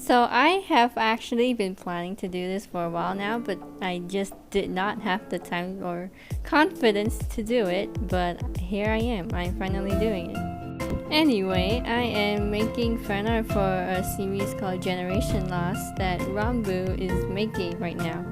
So I have actually been planning to do this for a while now, but I just did not have the time or confidence to do it, but here I am, I'm finally doing it. Anyway, I am making fan art for a series called Generation Lost that RANBOO is making right now.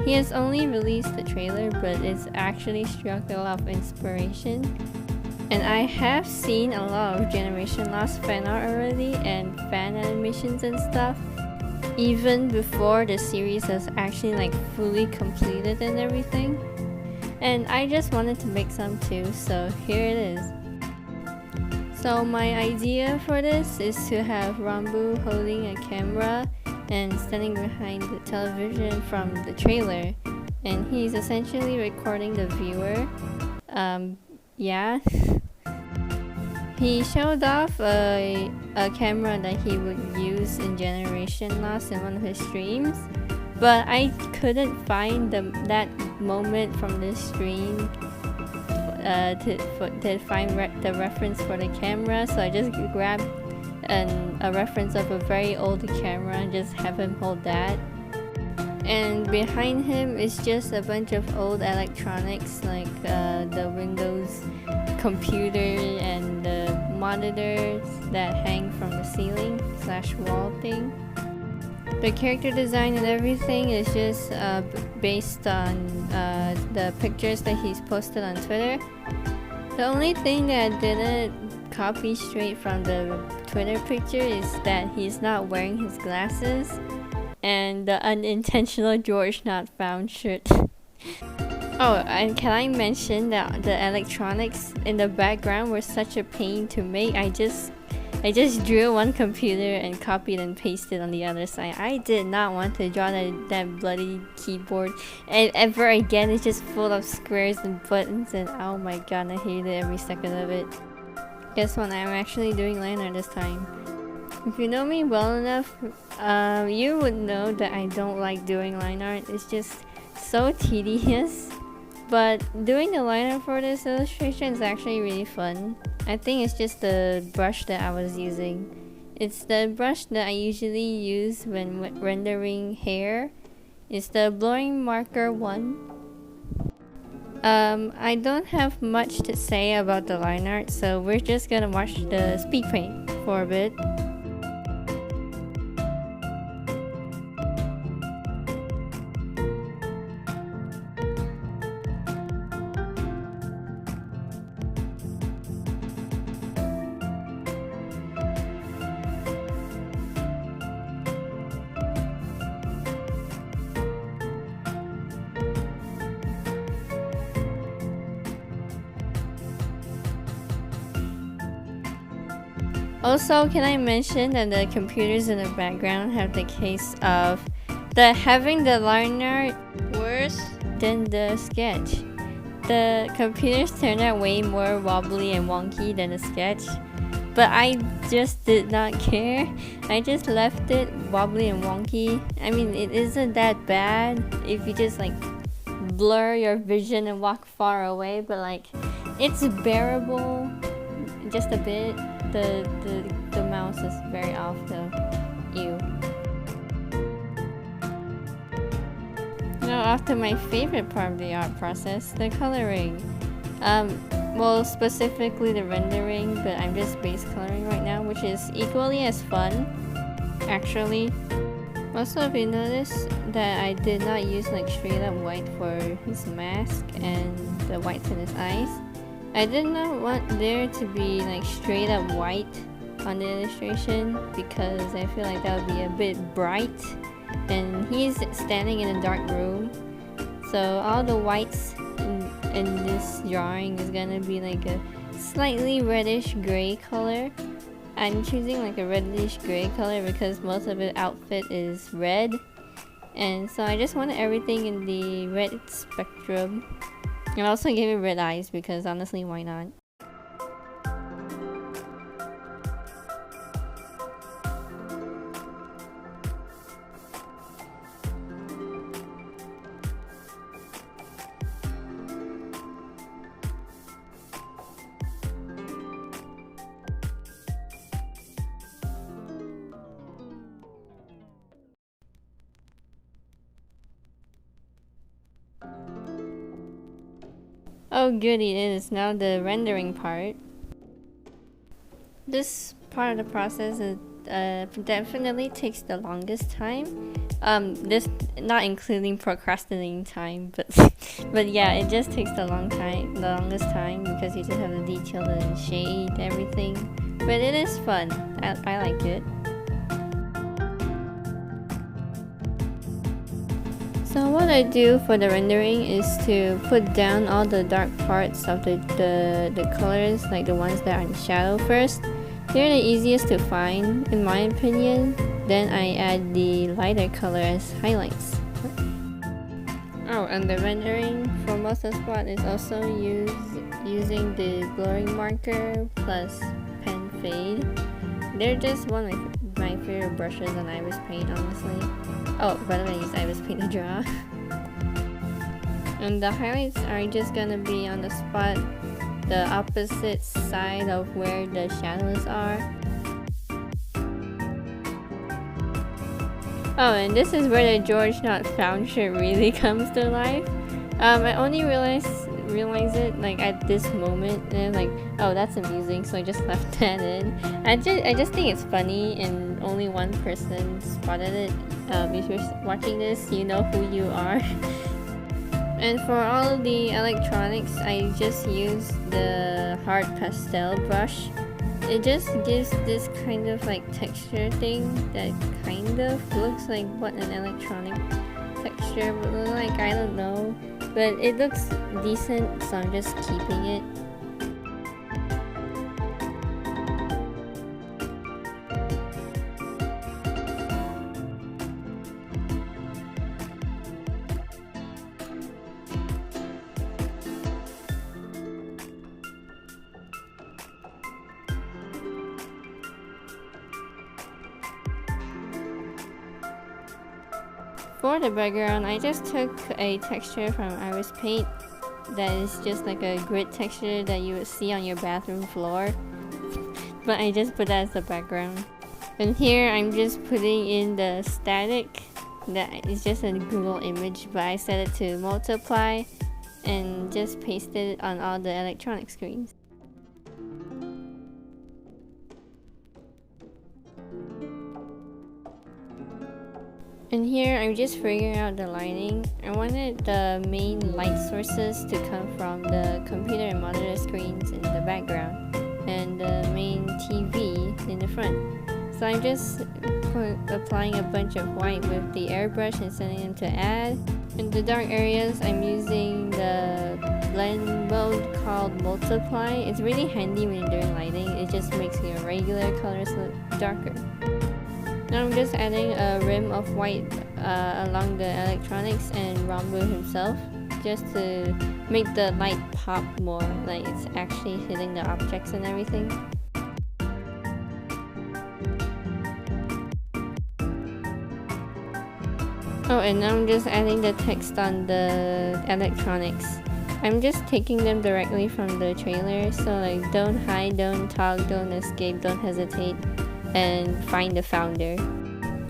He has only released the trailer, but it's actually struck a lot of inspiration. And I have seen a lot of Generation Lost fan art already and fan animations and stuff, even before the series was actually like fully completed and everything. And I just wanted to make some too, so here it is. So my idea for this is to have RANBOO holding a camera and standing behind the television from the trailer, and he's essentially recording the viewer. Yeah. He showed off a camera that he would use in Generation Lost in one of his streams, but I couldn't find that moment from the stream to find the reference for the camera, so I just grabbed a reference of a very old camera and just have him hold that. And behind him is just a bunch of old electronics like the Windows computer and the monitors that hang from the ceiling / wall thing. The character design and everything is just based on the pictures that he's posted on Twitter. The only thing that I didn't copy straight from the Twitter picture is that he's not wearing his glasses and the unintentional George Not Found shirt. Oh, and can I mention that the electronics in the background were such a pain to make. I just drew one computer and copied and pasted on the other side. I did not want to draw that bloody keyboard. And ever again, it's just full of squares and buttons, and oh my god, I hated every second of it. Guess what, I'm actually doing line art this time. If you know me well enough, you would know that I don't like doing line art. It's just so tedious. But doing the line art for this illustration is actually really fun. I think it's just the brush that I was using. It's the brush that I usually use when rendering hair. It's the blurring marker one. I don't have much to say about the line art, so we're just gonna watch the speed paint for a bit. Also, can I mention that the computers in the background have the case of having the line art worse than the sketch. The computers turned out way more wobbly and wonky than the sketch, but I just did not care. I just left it wobbly and wonky. I mean, it isn't that bad if you just like blur your vision and walk far away, but like it's bearable just a bit. The mouse is very off though. Ew. Now after my favorite part of the art process, the coloring. Well, specifically the rendering, but I'm just base coloring right now, which is equally as fun, actually. Also, if you notice that I did not use like straight up white for his mask and the whites in his eyes. I did not want there to be like straight up white on the illustration because I feel like that would be a bit bright, and he's standing in a dark room, so all the whites in this drawing is gonna be like a slightly reddish gray color. I'm choosing like a reddish gray color because most of his outfit is red, and so I just wanted everything in the red spectrum. And I also gave it red eyes because honestly, why not? Oh goody, it is now the rendering part. This part of the process is, definitely takes the longest time. This not including procrastinating time, but but yeah, it just takes the longest time because you just have to detail and shade everything. But it is fun. I like it. So what I do for the rendering is to put down all the dark parts of the colors, like the ones that are in shadow first. They're the easiest to find in my opinion. Then I add the lighter color as highlights. Oh, and the rendering for most of the spot is also using the blurring marker plus pen fade. They're just one of my favorite brushes on Iris Paint, honestly. Oh, by the way, I use Iris Paint to draw. And the highlights are just gonna be on the spot, the opposite side of where the shadows are. Oh, and this is where the George Not Found shit really comes to life. I only realize it like at this moment, and like, oh, that's amusing, so I just left that in. I just think it's funny, and only one person spotted it. If you're watching this, you know who you are. And for all of the electronics, I just use the hard pastel brush. It just gives this kind of like texture thing that kind of looks like what an electronic texture would look like. I don't know, but it looks decent, so I'm just keeping it. For the background, I just took a texture from Iris Paint that is just like a grid texture that you would see on your bathroom floor, but I just put that as the background. And here I'm just putting in the static that is just a Google image, but I set it to multiply and just paste it on all the electronic screens. And here I'm just figuring out the lighting. I wanted the main light sources to come from the computer and monitor screens in the background and the main TV in the front. So I'm just applying a bunch of white with the airbrush and setting them to add. In the dark areas, I'm using the blend mode called multiply. It's really handy when you're doing lighting. It just makes your regular colors look darker. Now I'm just adding a rim of white along the electronics and RANBOO himself, just to make the light pop more, like it's actually hitting the objects and everything. Oh, and now I'm just adding the text on the electronics. I'm just taking them directly from the trailer, so like don't hide, don't talk, don't escape, don't hesitate, and find the founder.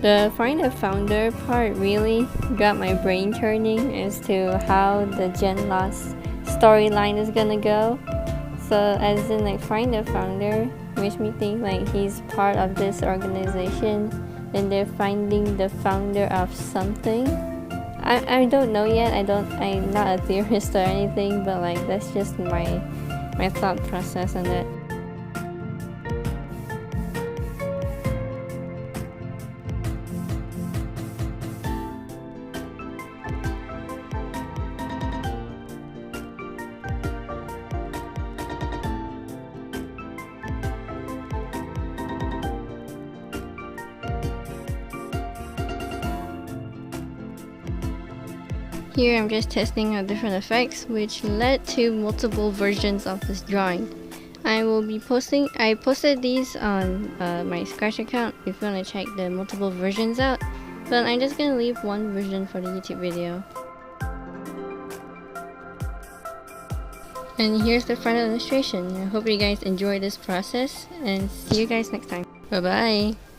The find the founder part really got my brain turning as to how the Gen Lost storyline is gonna go. So as in like find the founder makes me think like he's part of this organization and they're finding the founder of something. I don't know yet. I'm not a theorist or anything, but like that's just my thought process on it. Here I'm just testing out different effects, which led to multiple versions of this drawing. I posted these on my Scratch account if you want to check the multiple versions out, but I'm just gonna leave one version for the YouTube video. And here's the final illustration. I hope you guys enjoy this process, and see you guys next time. Bye bye!